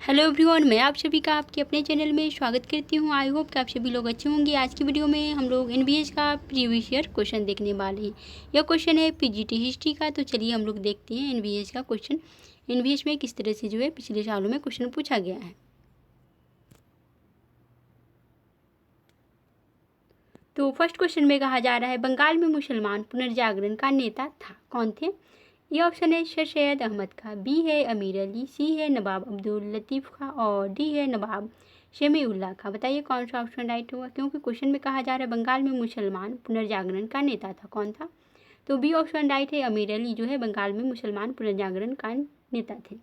Hello everyone, मैं आप सभी का आपके अपने चैनल में स्वागत करती हूं। आई होप कि आप सभी लोग अच्छे होंगे। आज की वीडियो में हम लोग एनबीएस का प्रीवियस ईयर क्वेश्चन देखने वाले हैं। यह क्वेश्चन है पीजीटी हिस्ट्री का। तो चलिए हम लोग देखते हैं एनबीएस का क्वेश्चन, एनबीएस में किस तरह से जो है पिछले सालों में क्वेश्चन पूछा गया है। तो फर्स्ट क्वेश्चन में कहा जा रहा है, बंगाल में मुसलमान पुनर्जागरण का नेता था, कौन थे? ये ऑप्शन है सर सैयद अहमद खां, बी है अमीर अली, सी है नवाब अब्दुल लतीफ़ खां और डी है नवाब शमीउल्लाह खां। बताइए कौन सा ऑप्शन राइट होगा, क्योंकि क्वेश्चन में कहा जा रहा है बंगाल में मुसलमान पुनर्जागरण का नेता था, कौन था? तो बी ऑप्शन राइट है, अमीर अली जो है बंगाल में मुसलमान पुनर्जागरण का नेता थे।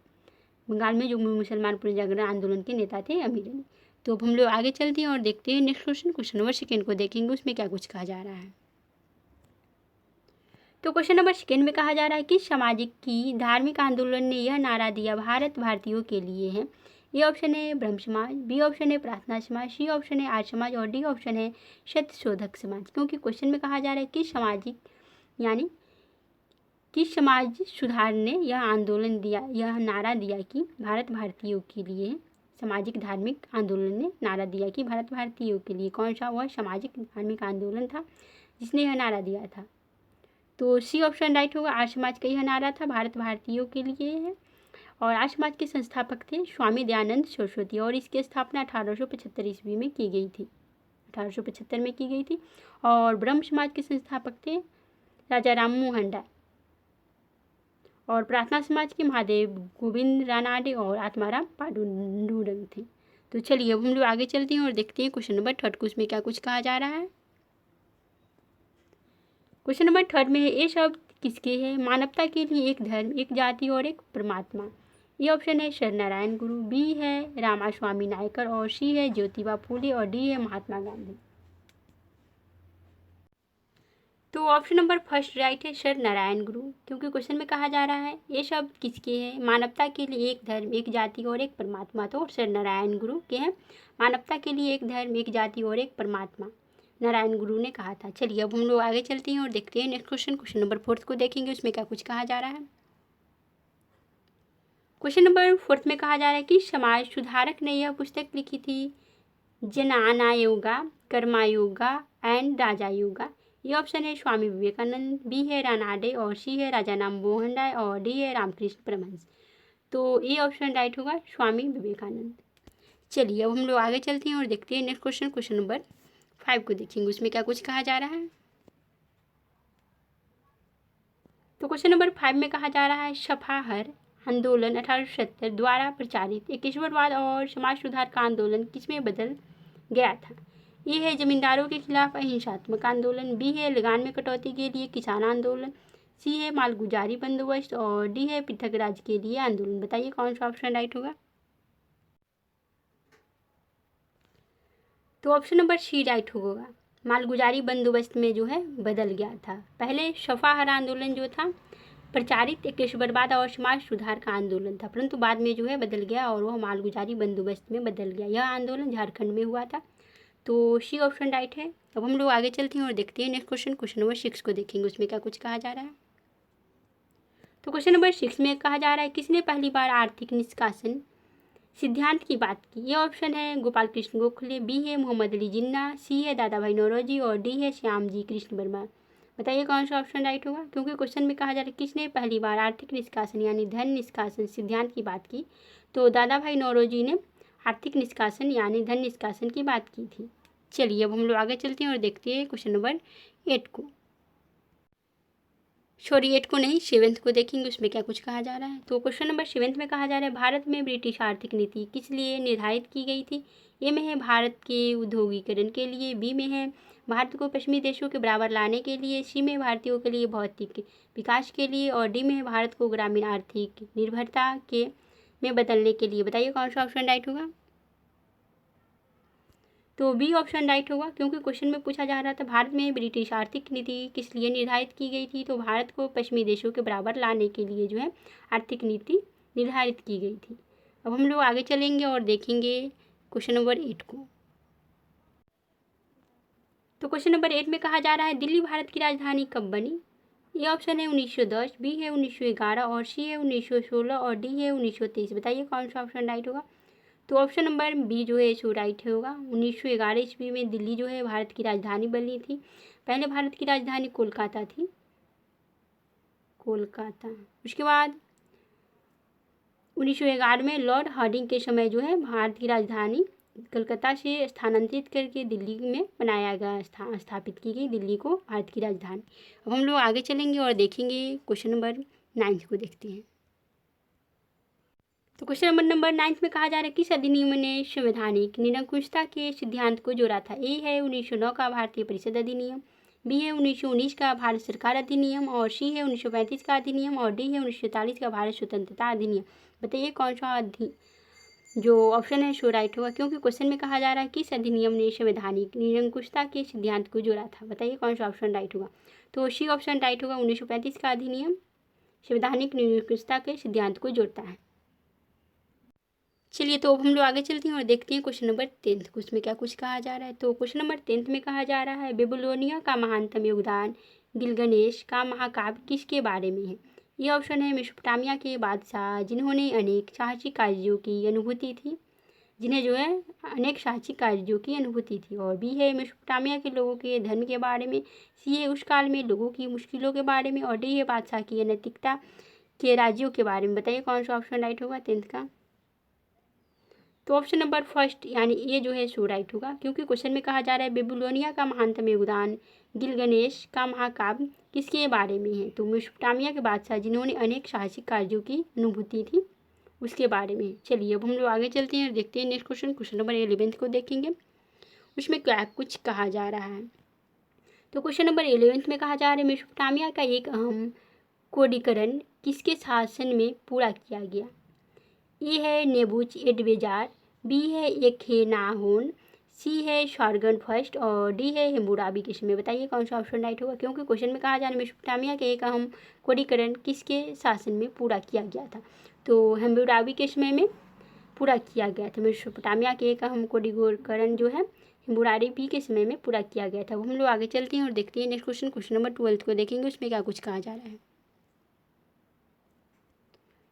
बंगाल में जो मुसलमान पुनर्जागरण आंदोलन के नेता थे अमीर अली। तो अब हम लोग आगे चलते हैं और देखते हैं next question, question number second को देखेंगे, उसमें क्या कुछ कहा जा रहा है। तो क्वेश्चन नंबर सेकेंड में कहा जा रहा है कि सामाजिक की धार्मिक आंदोलन ने यह नारा दिया, भारत भारतीयों के लिए है। ये ऑप्शन है ब्रह्म समाज, बी ऑप्शन है प्रार्थना समाज, सी ऑप्शन है आर्य समाज और डी ऑप्शन है सत्यशोधक समाज। क्योंकि क्वेश्चन में कहा जा रहा है कि सामाजिक यानी किस समाज सुधार ने यह आंदोलन दिया, यह नारा दिया कि भारत भारतीयों के लिए। सामाजिक धार्मिक आंदोलन ने नारा दिया कि भारत भारतीयों के लिए। कौन सा वह सामाजिक धार्मिक आंदोलन था जिसने यह नारा दिया था? तो सी ऑप्शन राइट होगा, आर्य समाज का यह नारा था, भारत भारतीयों के लिए है। और आर्य समाज के संस्थापक थे स्वामी दयानंद सरस्वती और इसकी स्थापना 1875 ईस्वी में की गई थी, 1875 में की गई थी। और ब्रह्म समाज के संस्थापक थे राजा राम मोहन राय। और प्रार्थना समाज के महादेव गोविंद रानाडे और आत्माराम पांडुरंग थे। तो चलिए अब हम लोग आगे चलते हैं और देखते हैं क्वेश्चन नंबर थर्ड को, उसमें क्या कुछ कहा जा रहा है। क्वेश्चन नंबर थर्ड में है, ये शब्द किसके है? मानवता के लिए एक धर्म, एक जाति और एक परमात्मा। ये ऑप्शन है सर नारायण गुरु, बी है रामास्वामी नायकर और सी है ज्योतिबा फूले और डी है महात्मा गांधी। तो ऑप्शन नंबर फर्स्ट राइट है सर नारायण गुरु, क्योंकि क्वेश्चन में कहा जा रहा है ये शब्द किसके हैं? मानवता के लिए एक धर्म, एक जाति और एक परमात्मा। तो सर नारायण गुरु के हैं। मानवता के लिए एक धर्म, एक जाति और एक परमात्मा नारायण गुरु ने कहा था। चलिए अब हम लोग आगे चलते हैं और देखते हैं next question, question number fourth को देखेंगे, उसमें क्या कुछ कहा जा रहा है। क्वेश्चन नंबर फोर्थ में कहा जा रहा है कि समाज सुधारक ने यह पुस्तक लिखी थी, जनाना योगा, कर्मा योगा एंड राजा योगा। ये ऑप्शन है स्वामी विवेकानंद, बी है रानाडे और सी है राजा राम मोहन राय और डी है रामकृष्ण परमहंस। तो ये ऑप्शन राइट होगा, स्वामी विवेकानंद। चलिए अब हम लोग आगे चलते हैं और देखते हैं नेक्स्ट क्वेश्चन, क्वेश्चन नंबर 5 को देखेंगे, उसमें क्या कुछ कहा जा रहा है। तो क्वेश्चन नंबर 5 में कहा जा रहा है, सफाहर आंदोलन 1870 द्वारा प्रचारित एकेश्वरवाद और समाज सुधार का आंदोलन किसमें बदल गया था? ये है जमींदारों के खिलाफ अहिंसात्मक आंदोलन, बी है लगान में कटौती के लिए किसान आंदोलन, सी है मालगुजारी बंदोबस्त और डी है पृथक राज्य के लिए आंदोलन। बताइए कौन सा ऑप्शन राइट होगा। तो ऑप्शन नंबर सी राइट होगा, मालगुजारी बंदोबस्त में जो है बदल गया था। पहले सफाहर आंदोलन जो था प्रचारित एकेश्वरवाद और समाज सुधार का आंदोलन था, परंतु बाद में जो है बदल गया और वह मालगुजारी बंदोबस्त में बदल गया। यह आंदोलन झारखंड में हुआ था। तो सी ऑप्शन राइट है। अब हम लोग आगे चलते हैं और देखते हैं नेक्स्ट क्वेश्चन, क्वेश्चन नंबर 6 को देखेंगे, उसमें क्या कुछ कहा जा रहा है। तो क्वेश्चन नंबर 6 में कहा जा रहा है, किसने पहली बार आर्थिक निष्कासन सिद्धांत की बात की? ये ऑप्शन है गोपाल कृष्ण गोखले, बी है मोहम्मद अली जिन्ना, सी है दादा भाई नौरोजी और डी है श्याम जी कृष्ण वर्मा। बताइए कौन सा ऑप्शन राइट होगा, क्योंकि क्वेश्चन में कहा जा रहा है किसने पहली बार आर्थिक निष्कासन यानी धन निष्कासन सिद्धांत की बात की? तो दादा भाई नौरोजी ने आर्थिक निष्कासन यानी धन निष्कासन की बात की थी। चलिए अब हम लोग आगे चलते हैं और देखते हैं क्वेश्चन नंबर 8 को, सॉरी 8 को नहीं 7 को देखेंगे, उसमें क्या कुछ कहा जा रहा है। तो क्वेश्चन नंबर 7 में कहा जा रहा है, भारत में ब्रिटिश आर्थिक नीति किस लिए निर्धारित की गई थी? ए में है भारत के उद्योगीकरण के लिए, बी में है भारत को पश्चिमी देशों के बराबर लाने के लिए, सी में भारतीयों के लिए भौतिक विकास के लिए और डी में है भारत को ग्रामीण आर्थिक निर्भरता के में बदलने के लिए। बताइए कौन सा ऑप्शन राइट होगा। तो बी ऑप्शन राइट होगा, क्योंकि क्वेश्चन में पूछा जा रहा था भारत में ब्रिटिश आर्थिक नीति किस लिए निर्धारित की गई थी, तो भारत को पश्चिमी देशों के बराबर लाने के लिए जो है आर्थिक नीति निर्धारित की गई थी। अब हम लोग आगे चलेंगे और देखेंगे क्वेश्चन नंबर 8 को। तो क्वेश्चन नंबर 8 में कहा जा रहा है, दिल्ली भारत की राजधानी कब बनी? ये ऑप्शन है 1910, बी है 1911 और सी है 1916 और डी है 1923। बताइए कौन सा ऑप्शन राइट होगा। तो ऑप्शन नंबर बी जो है सो राइट होगा। 1911 ईस्वी में दिल्ली जो है भारत की राजधानी बनी थी। पहले भारत की राजधानी कोलकाता थी, कोलकाता। उसके बाद 1911 में लॉर्ड हार्डिंग के समय जो है भारत की राजधानी कलकत्ता से स्थानांतरित करके दिल्ली में बनाया गया, स्थापित की गई दिल्ली को भारत की राजधानी। अब हम लोग आगे चलेंगे और देखेंगे क्वेश्चन नंबर 9 को देखते हैं। तो क्वेश्चन नंबर 9 में कहा जा रहा है किस अधिनियम ने संवैधानिक निरंकुशता के सिद्धांत को जोड़ा था। ए है 1909 का भारतीय परिषद अधिनियम, बी है 1919 का भारत सरकार अधिनियम, और सी है 1935 का अधिनियम, और डी है 1940 का भारत स्वतंत्रता अधिनियम। बताइए कौन सा जो ऑप्शन है सो राइट होगा, क्योंकि क्वेश्चन में कहा जा रहा है किस अधिनियम ने संवैधानिक निरंकुशता के सिद्धांत को जोड़ा था। बताइए कौन सा ऑप्शन राइट होगा। तो सी ऑप्शन राइट होगा। 1935 का अधिनियम संवैधानिक निरंकुशता के सिद्धांत को जोड़ता है। चलिए तो अब हम लोग आगे चलते हैं और देखते हैं क्वेश्चन नंबर 10 को, उसमें क्या कुछ कहा जा रहा है। तो क्वेश्चन नंबर 10 में कहा जा रहा है बेबीलोनिया का महानतम योगदान गिलगमेश का महाकाव्य किसके बारे में है। ये ऑप्शन है मेसोपोटामिया के बादशाह जिन्होंने अनेक साहसिक कार्यों की अनुभूति थी, जिन्हें जो है अनेक साहसिक कार्यों की अनुभूति थी, और बी है मेसोपोटामिया के लोगों के धर्म के बारे में, सी है उस काल में लोगों की मुश्किलों के बारे में, और डी है बादशाह की अनैतिकता के राज्यों के बारे में। बताइए कौन सा ऑप्शन राइट होगा 10 का। तो ऑप्शन नंबर फर्स्ट यानी ये जो है सो राइट होगा, क्योंकि क्वेश्चन में कहा जा रहा है बेबीलोनिया का महानतम योगदान गिलगमेश का महाकाव्य किसके बारे में है। तो मेसोपोटामिया के बादशाह जिन्होंने अनेक साहसिक कार्यों की अनुभूति थी उसके बारे में। चलिए अब हम लोग आगे चलते हैं और देखते हैं नेक्स्ट क्वेश्चन, क्वेश्चन नंबर 11 को देखेंगे, उसमें क्या कुछ कहा जा रहा है। तो क्वेश्चन नंबर 11 में कहा जा रहा है मेसोपोटामिया का एक अहम कोडीकरण किसके शासन में पूरा किया गया। ए है नेबूचडनेस्जार, बी है एक्हेनाटोन, सी है शारगन फर्स्ट, और डी है हम्मुराबी के समय। बताइए कौन सा ऑप्शन राइट होगा, क्योंकि क्वेश्चन में कहा जा रहा है मेसोपोटामिया के एक अहम कोडीकरण किसके शासन में पूरा किया गया था। तो हम्मुराबी के समय में पूरा किया गया था। मेसोपोटामिया के एक अहम कोडीकरण जो है हम्मुराबी के समय में पूरा किया गया था। अब हम लोग आगे चलते हैं और देखते हैं नेक्स्ट क्वेश्चन, क्वेश्चन नंबर 12 को देखेंगे, उसमें क्या कुछ कहा जा रहा है।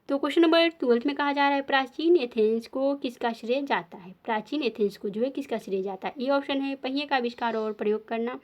तो क्वेश्चन नंबर 12 में कहा जा रहा है प्राचीन एथेंस को किसका श्रेय जाता है। प्राचीन एथेंस को जो है किसका श्रेय जाता है। ये ऑप्शन है पहिए का आविष्कार और प्रयोग करना,